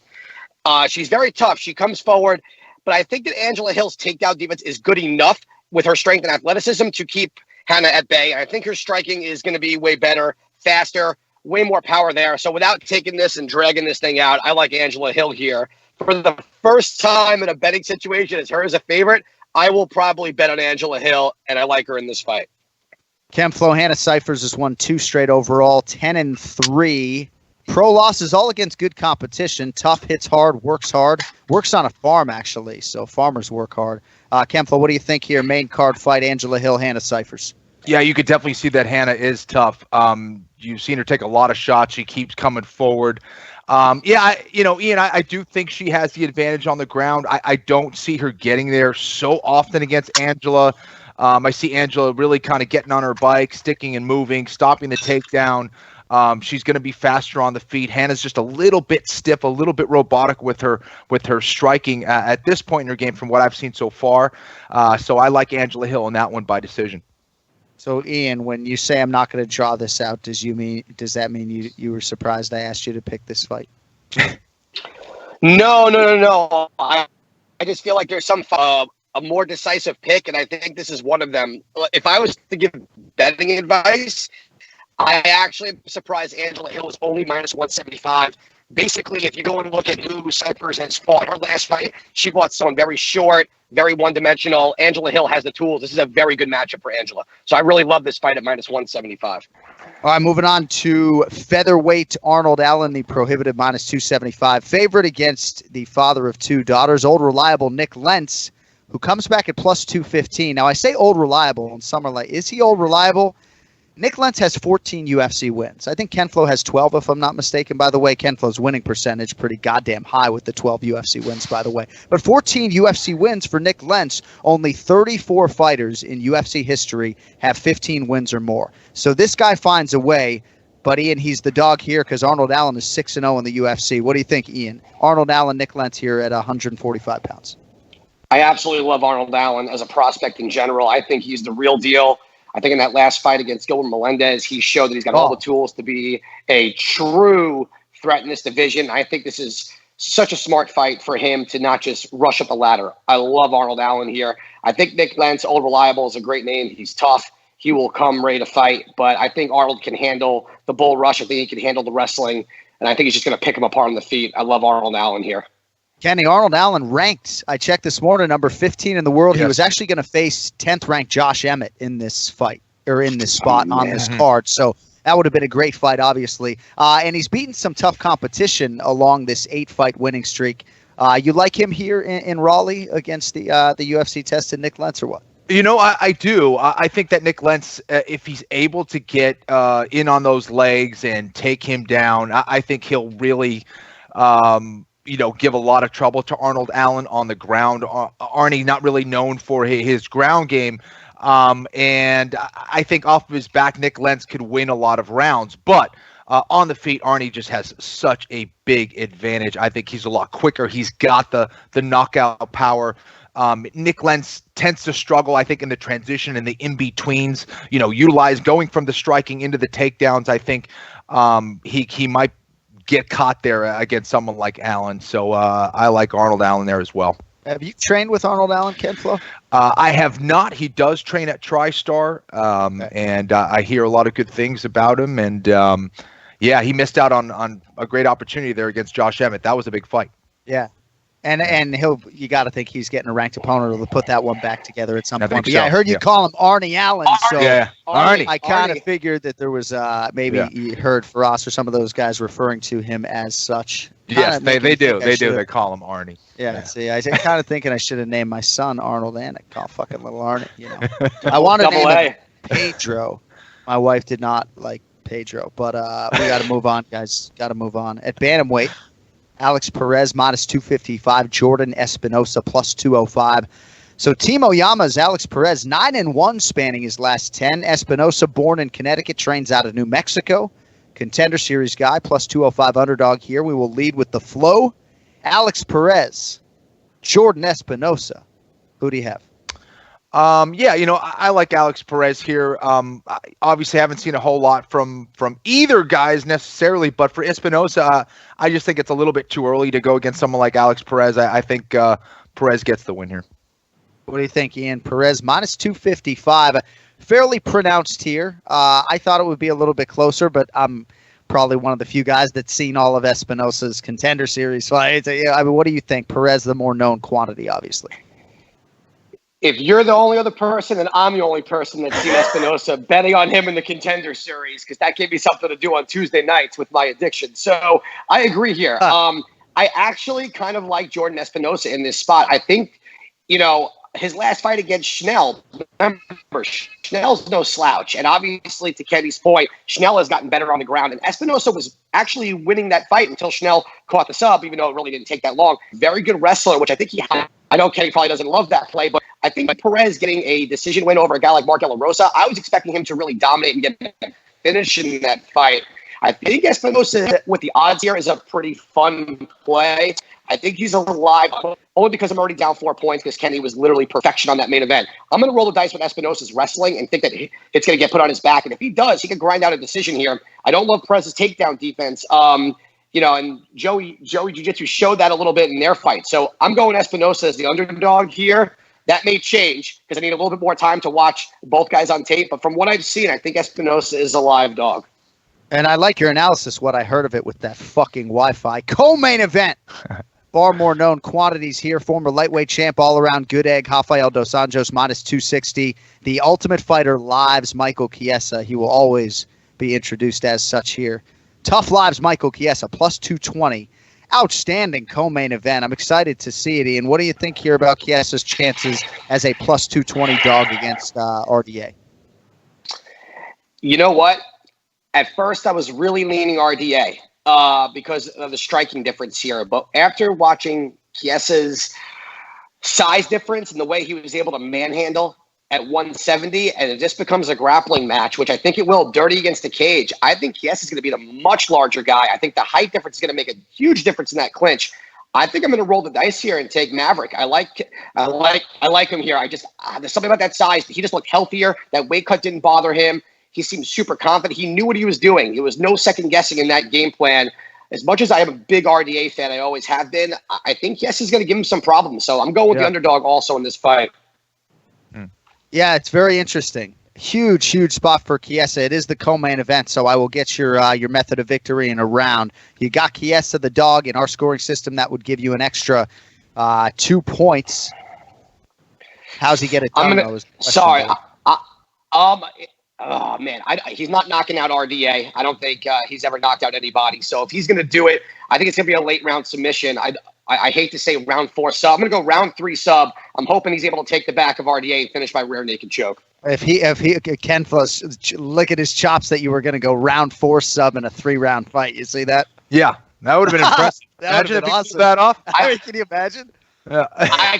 She's very tough. She comes forward, but I think that Angela Hill's takedown defense is good enough with her strength and athleticism to keep Hannah at bay. And I think her striking is going to be way better, faster, way more power there. So without taking this and dragging this thing out, I like Angela Hill here. For the first time in a betting situation as her as a favorite, I will probably bet on Angela Hill, and I like her in this fight.
Ken Flo, Hannah Cyphers has won 2 straight overall, 10-3. Pro losses all against good competition. Tough, hits hard, works on a farm, actually. So farmers work hard. Ken Flo, what do you think here? Main card fight, Angela Hill, Hannah Cyphers.
Yeah, you could definitely see that Hannah is tough. You've seen her take a lot of shots. She keeps coming forward. Ian, I do think she has the advantage on the ground. I don't see her getting there so often against Angela. I see Angela really kind of getting on her bike, sticking and moving, stopping the takedown. She's going to be faster on the feet. Hannah's just a little bit stiff, a little bit robotic with her striking at this point in her game from what I've seen so far. So I like Angela Hill in that one by decision.
So, Ian, when you say I'm not going to draw this out, does that mean you were surprised I asked you to pick this fight?
No. I just feel like there's some a more decisive pick, and I think this is one of them. If I was to give betting advice, I actually am surprised Angela Hill is only minus 175. Basically, if you go and look at who Cypress has fought her last fight, she fought someone very short, very one-dimensional. Angela Hill has the tools. This is a very good matchup for Angela. So I really love this fight at minus 175.
All right, moving on to featherweight Arnold Allen, the prohibited minus 275 favorite against the father of two daughters, old reliable Nick Lentz, who comes back at plus 215. Now, I say old reliable, and some are like, is he old reliable? Nick Lentz has 14 UFC wins. I think Ken Flo has 12, if I'm not mistaken. By the way, Ken Flo's winning percentage pretty goddamn high with the 12 UFC wins, by the way. But 14 UFC wins for Nick Lentz. Only 34 fighters in UFC history have 15 wins or more. So this guy finds a way. But, Ian, he's the dog here because Arnold Allen is 6-0 in the UFC. What do you think, Ian? Arnold Allen, Nick Lentz here at 145 pounds.
I absolutely love Arnold Allen as a prospect in general. I think he's the real deal. I think in that last fight against Gilbert Melendez, he showed that he's got all the tools to be a true threat in this division. I think this is such a smart fight for him to not just rush up the ladder. I love Arnold Allen here. I think Nick Lentz, old reliable, is a great name. He's tough. He will come ready to fight. But I think Arnold can handle the bull rush. I think he can handle the wrestling. And I think he's just going to pick him apart on the feet. I love Arnold Allen here.
Kenny, Arnold Allen ranked, I checked this morning, number 15 in the world. Yes. He was actually going to face 10th ranked Josh Emmett in this fight, or in this spot on this card. So that would have been a great fight, obviously. And he's beaten some tough competition along this 8-fight winning streak. You like him here in Raleigh against the UFC tested Nick Lentz or what?
You know, I do. I think that Nick Lentz, if he's able to get in on those legs and take him down, I think he'll really give a lot of trouble to Arnold Allen on the ground. Arnie, not really known for his ground game. And I think off of his back, Nick Lentz could win a lot of rounds. But on the feet, Arnie just has such a big advantage. I think he's a lot quicker. He's got the knockout power. Nick Lentz tends to struggle, I think, in the transition and the in-betweens, utilize going from the striking into the takedowns. I think he might get caught there against someone like Allen. So I like Arnold Allen there as well.
Have you trained with Arnold Allen, Ken Flo?
I have not. He does train at TriStar, and I hear a lot of good things about him. And, he missed out on a great opportunity there against Josh Emmett. That was a big fight.
Yeah. And you got to think he's getting a ranked opponent to put that one back together at some point. But I heard you call him Arnie Allen. So
Arnie.
I kind of figured that there was maybe you heard Faraz or some of those guys referring to him as such.
Yes, they do. They do. They call him Arnie.
Yeah. See, I was kind of thinking I should have named my son Arnold Anik. Call fucking little Arnie. I wanted to name him Pedro. My wife did not like Pedro, but we got to move on, guys. Got to move on. At bantamweight, Alex Perez minus 255, Jordan Espinosa plus 205. So Team Oyama's Alex Perez 9-1 spanning his last 10. Espinosa, born in Connecticut, trains out of New Mexico. Contender Series guy, plus 205 underdog here. We will lead with the flow. Alex Perez, Jordan Espinosa. Who do you have?
I like Alex Perez here. I obviously haven't seen a whole lot from either guys necessarily, but for Espinosa, I just think it's a little bit too early to go against someone like Alex Perez. I think Perez gets the win here.
What do you think, Ian? Perez minus 255. Fairly pronounced here. I thought it would be a little bit closer, but I'm probably one of the few guys that's seen all of Espinosa's Contender Series fights. I mean, what do you think? Perez, the more known quantity, obviously.
If you're the only other person, then I'm the only person that's seen Espinosa betting on him in the Contender Series, because that gave me something to do on Tuesday nights with my addiction. So I agree here. I actually kind of like Jordan Espinosa in this spot. I think, his last fight against Schnell, remember, Schnell's no slouch. And obviously, to Kenny's point, Schnell has gotten better on the ground. And Espinosa was actually winning that fight until Schnell caught the sub, even though it really didn't take that long. Very good wrestler, which I think he had. I know Kenny probably doesn't love that play, but I think Perez getting a decision win over a guy like Mark De La Rosa, I was expecting him to really dominate and get a finish in that fight. I think Espinosa with the odds here is a pretty fun play. I think he's a little live, only because I'm already down 4 points because Kenny was literally perfection on that main event. I'm going to roll the dice with Espinosa's wrestling and think that it's going to get put on his back. And if he does, he can grind out a decision here. I don't love Perez's takedown defense. And Joey Jiu-Jitsu showed that a little bit in their fight. So I'm going Espinosa as the underdog here. That may change because I need a little bit more time to watch both guys on tape. But from what I've seen, I think Espinosa is a live dog.
And I like your analysis, what I heard of it with that fucking Wi-Fi. Co-main event. Far more known quantities here. Former lightweight champ, all-around good egg, Rafael dos Anjos, minus 260. The Ultimate Fighter Lives, Michael Chiesa. He will always be introduced as such here. Tough Lives, Michael Chiesa, plus 220. Outstanding co-main event. I'm excited to see it, Ian. What do you think here about Chiesa's chances as a plus 220 dog against RDA?
You know what? At first, I was really leaning RDA because of the striking difference here. But after watching Chiesa's size difference and the way he was able to manhandle at 170, and it just becomes a grappling match, which I think it will, dirty against the cage. I think Chiesa's going to be the much larger guy. I think the height difference is going to make a huge difference in that clinch. I think I'm going to roll the dice here and take Maverick. I like him here. There's something about that size. He just looked healthier. That weight cut didn't bother him. He seemed super confident. He knew what he was doing. There was no second guessing in that game plan. As much as I am a big RDA fan, I always have been, I think Chiesa's going to give him some problems. So I'm going with the underdog also in this fight.
Yeah, it's very interesting. Huge spot for Chiesa. It is the co-main event, so I will get your method of victory in a round. You got Chiesa the dog in our scoring system. That would give you an extra 2 points. How's he get it done?
Oh, man, he's not knocking out RDA. I don't think he's ever knocked out anybody. So if he's going to do it, I think it's going to be a late round submission. I hate to say round 4 sub. I'm going to go round 3 sub. I'm hoping he's able to take the back of RDA and finish by rear naked choke.
If he Ken Floss, look at his chops that you were going to go round 4 sub in a 3-round fight. You see that?
Yeah, that would have been impressive.
Imagine if he
pulled that off.
Can you imagine?
Yeah.
I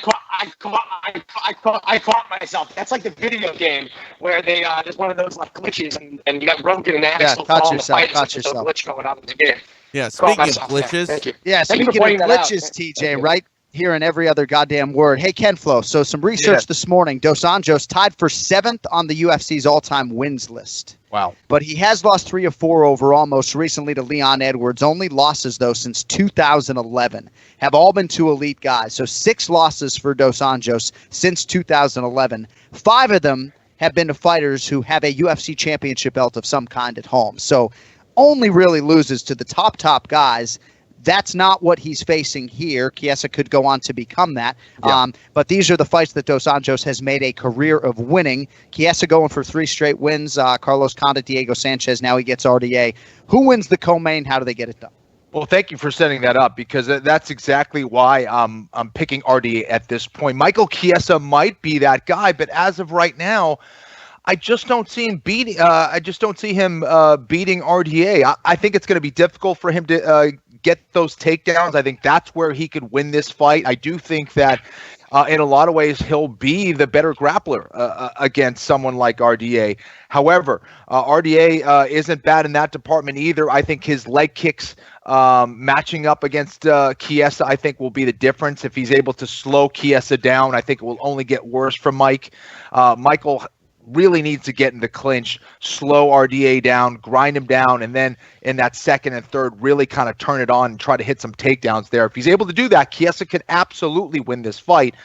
caught myself. That's like the video game where they just one of those like glitches and you got broken and Anik
caught yourself.
Glitch going on in the game.
Yeah, speaking of glitches.
Thank you.
Yeah, speaking of glitches, TJ, right here in every other goddamn word. Hey, Ken Flo, so some research this morning. Dos Anjos tied for 7th on the UFC's all-time wins list.
Wow.
But he has lost 3 of 4 overall, most recently to Leon Edwards. Only losses, though, since 2011 have all been to elite guys. So 6 losses for Dos Anjos since 2011. 5 of them have been to fighters who have a UFC championship belt of some kind at home. So only really loses to the top guys. That's not what he's facing here. Chiesa could go on to become that. Yeah. But these are the fights that Dos Anjos has made a career of winning. Chiesa going for 3 straight wins. Carlos Condit, Diego Sanchez. Now he gets RDA. Who wins the co-main? How do they get it done?
Well, thank you for setting that up because that's exactly why I'm picking RDA at this point. Michael Chiesa might be that guy, but as of right now, I just don't see him beating. Beating RDA. I think it's going to be difficult for him to get those takedowns. I think that's where he could win this fight. I do think that in a lot of ways he'll be the better grappler against someone like RDA. However, RDA isn't bad in that department either. I think his leg kicks matching up against Chiesa, I think will be the difference. If he's able to slow Chiesa down, I think it will only get worse for Mike. Michael really needs to get in the clinch, slow RDA down, grind him down, and then in that second and third, really kind of turn it on and try to hit some takedowns there. If he's able to do that, Chiesa could absolutely win this fight,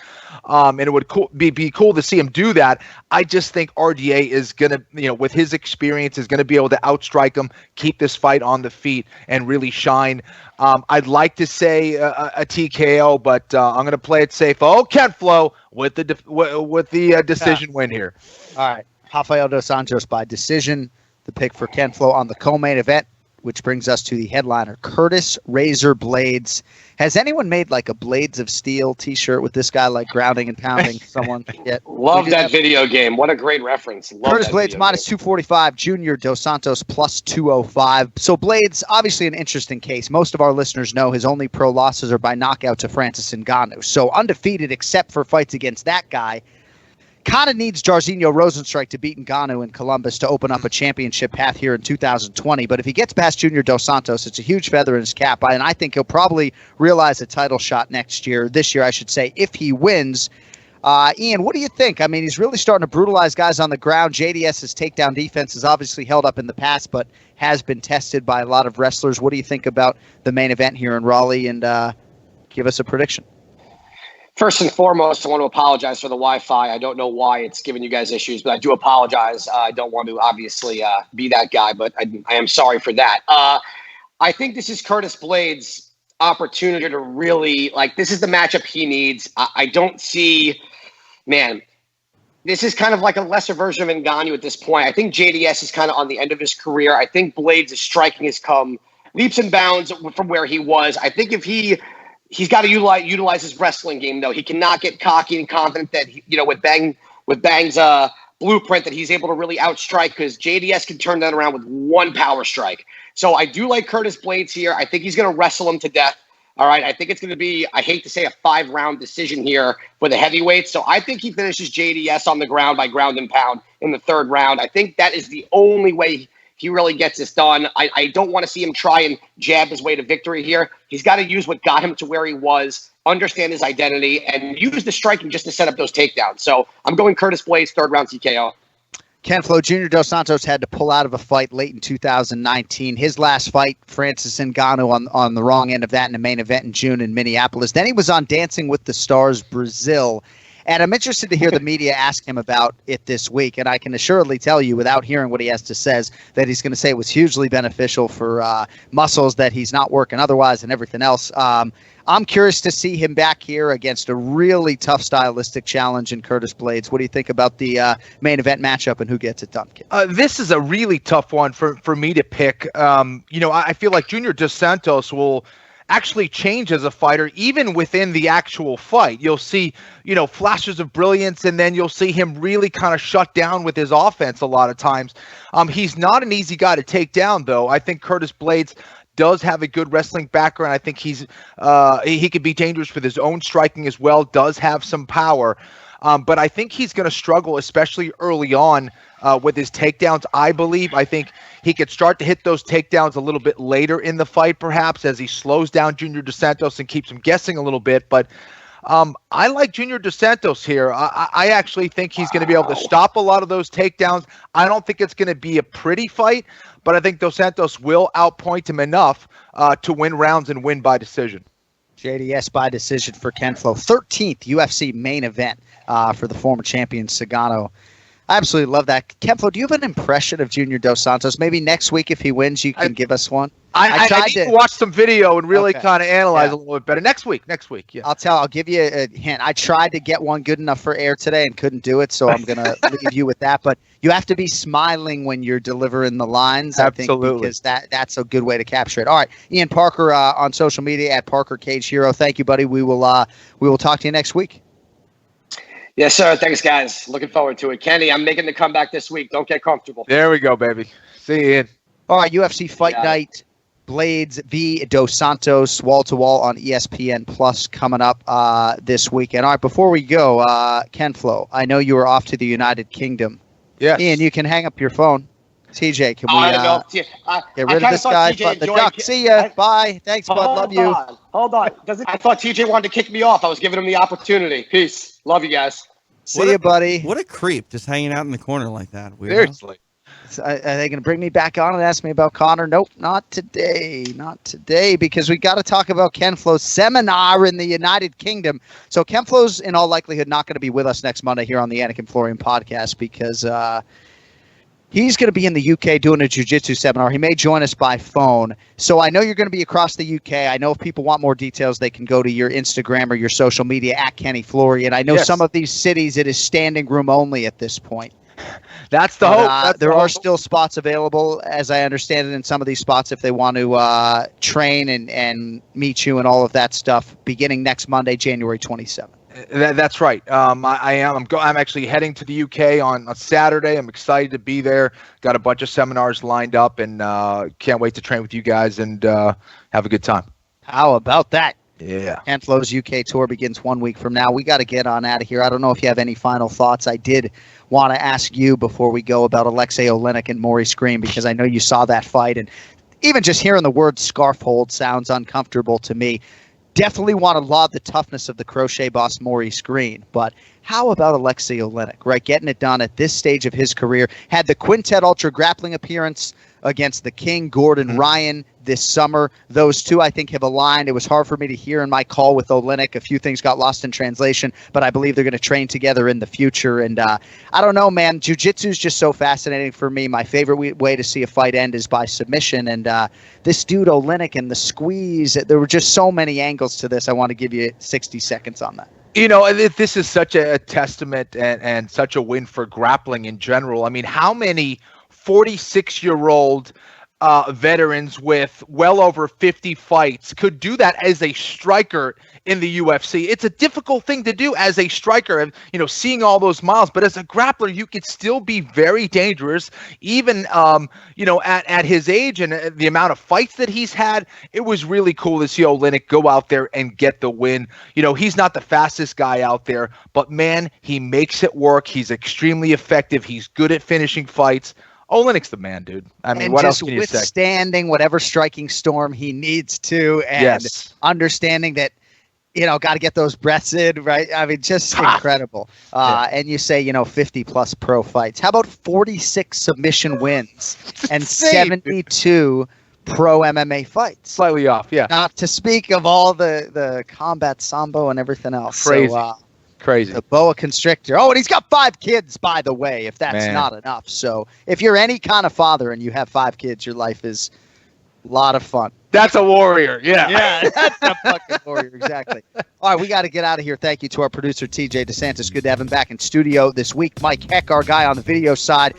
and it would be cool to see him do that. I just think RDA is going to, with his experience, is going to be able to outstrike him, keep this fight on the feet, and really shine. I'd like to say a TKO, but I'm going to play it safe. Oh, Ken Flo with the decision win here.
All right, Rafael Dos Anjos by decision, the pick for Ken Flo on the co-main event, which brings us to the headliner, Curtis Razor Blaydes. Has anyone made like a Blades of Steel t-shirt with this guy like grounding and pounding someone yet?
Love that video game. What a great reference.
Curtis Blaydes minus 245, Junior Dos Santos plus 205. So Blaydes, obviously an interesting case. Most of our listeners know his only pro losses are by knockout to Francis Ngannou. So undefeated except for fights against that guy. Kind of needs Jairzinho Rozenstruik to beat Ngannou in Columbus to open up a championship path here in 2020. But if he gets past Junior Dos Santos, it's a huge feather in his cap. And I think he'll probably realize a title shot this year, I should say, if he wins. Ian, what do you think? I mean, he's really starting to brutalize guys on the ground. JDS's takedown defense is obviously held up in the past, but has been tested by a lot of wrestlers. What do you think about the main event here in Raleigh? And give us a prediction.
First and foremost, I want to apologize for the Wi-Fi. I don't know why it's giving you guys issues, but I do apologize. I don't want to obviously be that guy, but I am sorry for that. I think this is Curtis Blaydes' opportunity to really, this is the matchup he needs. I don't see, man, this is kind of like a lesser version of Ngannou at this point. I think JDS is kind of on the end of his career. I think Blaydes' striking has come leaps and bounds from where he was. I think if he's got to utilize his wrestling game, though. He cannot get cocky and confident that, with Bang's blueprint that he's able to really outstrike, because JDS can turn that around with one power strike. So I do like Curtis Blaydes here. I think he's going to wrestle him to death. All right. I think it's going to be, I hate to say, a 5-round decision here for the heavyweights. So I think he finishes JDS on the ground by ground and pound in the 3rd round. I think that is the only way he really gets this done. I don't want to see him try and jab his way to victory here. He's got to use what got him to where he was, understand his identity, and use the striking just to set up those takedowns. So I'm going Curtis Blaydes, 3rd round TKO.
Ken Flo, Junior Dos Santos had to pull out of a fight late in 2019. His last fight, Francis Ngannou on the wrong end of that in the main event in June in Minneapolis. Then he was on Dancing with the Stars Brazil. And I'm interested to hear the media ask him about it this week. And I can assuredly tell you, without hearing what he has to say, that he's going to say it was hugely beneficial for muscles that he's not working otherwise and everything else. I'm curious to see him back here against a really tough stylistic challenge in Curtis Blaydes. What do you think about the main event matchup and who gets it done, kid?
This is a really tough one for me to pick. I feel like Junior Dos Santos will actually change as a fighter, even within the actual fight. You'll see, flashes of brilliance, and then you'll see him really kind of shut down with his offense a lot of times. He's not an easy guy to take down, though. I think Curtis Blaydes does have a good wrestling background. I think he could be dangerous with his own striking as well, does have some power. But I think he's going to struggle, especially early on with his takedowns, I believe. I think he could start to hit those takedowns a little bit later in the fight, perhaps, as he slows down Junior Dos Santos and keeps him guessing a little bit. But I like Junior Dos Santos here. I actually think he's going to be able to stop a lot of those takedowns. I don't think it's going to be a pretty fight, but I think Dos Santos will outpoint him enough to win rounds and win by decision.
JDS by decision for Ken Flo. 13th UFC main event for the former champion Sagano. I absolutely love that. Ken Flo, do you have an impression of Junior Dos Santos? Maybe next week if he wins, you can give us one.
I need to watch some video and really kind of analyze a little bit better. Next week, yeah.
I'll give you a hint. I tried to get one good enough for air today and couldn't do it, so I'm going to leave you with that. But you have to be smiling when you're delivering the lines,
Absolutely.
I think, because that's a good way to capture it. All right, Ian Parker on social media at Parker Cage Hero. Thank you, buddy. We will talk to you next week.
Yes, sir. Thanks, guys. Looking forward to it. Kenny, I'm making the comeback this week. Don't get comfortable.
There we go, baby. See you, Ian.
All right, UFC Fight Night. Blaydes v. Dos Santos, wall-to-wall on ESPN Plus coming up this weekend. All right, before we go, Ken Flo, I know you were off to the United Kingdom.
Yes.
Ian, you can hang up your phone. TJ, can we get rid of this guy? The duck. See ya. Bye. Thanks, bud. Love you.
Hold on. I thought TJ wanted to kick me off. I was giving him the opportunity. Peace. Love you guys.
See ya, buddy.
What a creep, just hanging out in the corner like that. Weirdo.
Seriously.
Are they going to bring me back on and ask me about Conor? Nope, not today. Not today, because we got to talk about Ken Flo's seminar in the United Kingdom. So Ken Flo's in all likelihood not going to be with us next Monday here on the Anik and Florian podcast because he's going to be in the UK doing a jiu-jitsu seminar. He may join us by phone. So I know you're going to be across the UK. I know if people want more details, they can go to your Instagram or your social media at Kenny Florian. I know some of these cities, it is standing room only at this point.
That's the hope.
There are still spots available, as I understand it, in some of these spots if they want to train and meet you and all of that stuff beginning next Monday, January 27th.
That's right. I'm actually heading to the UK on Saturday. I'm excited to be there. Got a bunch of seminars lined up and can't wait to train with you guys and have a good time.
How about that?
Yeah.
Ken Flo's UK tour begins 1 week from now. We got to get on out of here. I don't know if you have any final thoughts. I did want to ask you before we go about Alexei Oleinik and Maurice Green because I know you saw that fight. And even just hearing the word scarf hold sounds uncomfortable to me. Definitely want to laud the toughness of the crochet boss Maurice Green. But how about Alexei Oleinik, right? Getting it done at this stage of his career. Had the Quintet Ultra grappling appearance against the King, Gordon Ryan, this summer. Those two, I think, have aligned. It was hard for me to hear in my call with Oleinik. A few things got lost in translation, but I believe they're going to train together in the future. And I don't know, man. Jiu-jitsu is just so fascinating for me. My favorite way to see a fight end is by submission. And this dude, Oleinik, and the squeeze, there were just so many angles to this. I want to give you 60 seconds on that.
You know, this is such a testament and such a win for grappling in general. I mean, how many 46-year-old veterans with well over 50 fights could do that as a striker in the UFC? It's a difficult thing to do as a striker, you know, seeing all those miles, but as a grappler, you could still be very dangerous, even, you know, at his age and the amount of fights that he's had. It was really cool to see Oleinik go out there and get the win. You know, he's not the fastest guy out there, but man, he makes it work. He's extremely effective. He's good at finishing fights. Oleinik's the man, dude. I mean, what else can you say?
Withstanding whatever striking storm he needs to, and understanding that, you know, got to get those breaths in, right? I mean, just incredible. And you say, you know, 50-plus pro fights. How about 46 submission wins and 72 pro MMA fights?
Slightly off, yeah.
Not to speak of all the combat sambo and everything else.
Crazy.
So,
crazy.
The boa constrictor. Oh, and he's got 5 kids, by the way, if that's not enough. So if you're any kind of father and you have 5 kids, your life is a lot of fun.
That's a warrior. Yeah.
Yeah, that's a fucking warrior. Exactly. All right, we got to get out of here. Thank you to our producer, TJ DeSantis. Good to have him back in studio this week. Mike Heck, our guy on the video side.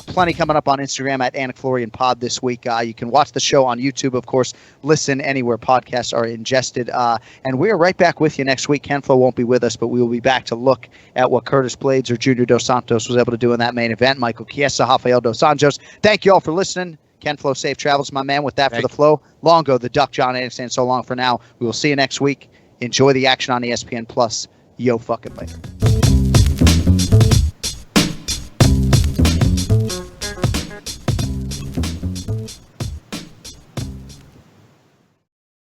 Plenty coming up on Instagram at Anik Florian Pod this week. You can watch the show on YouTube, of course. Listen anywhere podcasts are ingested. And we're right back with you next week. Ken Flo won't be with us, but we will be back to look at what Curtis Blaydes or Junior Dos Santos was able to do in that main event. Michael Chiesa, Rafael Dos Anjos. Thank you all for listening. Ken Flo, safe travels, my man. With that, for the flow, Longo, the Duck, John Anderson. So long for now. We will see you next week. Enjoy the action on ESPN Plus. Yo fucking later.